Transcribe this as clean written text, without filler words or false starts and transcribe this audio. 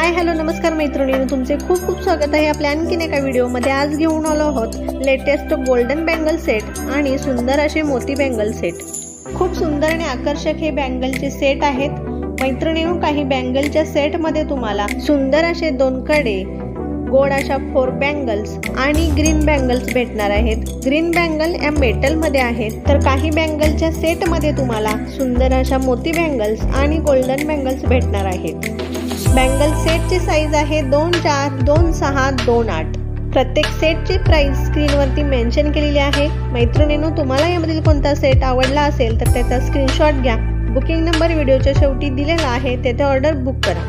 Hi hello नमस्कार मैत्रिणींनो, तुमचे खूप खूप स्वागत आहे आपल्या आणखीन एका व्हिडिओमध्ये। आज घेऊन आलो आहोत लेटेस्ट गोल्डन बँगल सेट आणि सुंदर असे मोती बँगल सेट। खूप सुंदर आणि आकर्षक हे बँगलचे सेट आहेत मैत्रिणींनो। काही बँगलच्या सेट मध्ये तुम्हाला सुंदर असे दोन कडे, गोड अशा 4 बँगल्स आणि ग्रीन बँगल्स भेटणार आहेत। ग्रीन बँगल या मेटल मध्ये आहेत, तर काही बँगलच्या सेट मध्ये तुम्हाला सुंदर अशा मोती बँगल्स आणि गोल्डन बँगल्स भेटणार आहेत। बँगल सेटची साईज आहे 2-4, 2-6, 2-8। प्रत्येक सेटची प्राइस स्क्रीनवरती मेन्शन केलेली आहे। मैत्रिणींनो, तुम्हाला यामधील कोणता सेट आवडला असेल तर त्याचा स्क्रीनशॉट घ्या। बुकिंग नंबर व्हिडिओच्या शेवटी दिलेला आहे, तेथे ऑर्डर बुक करा।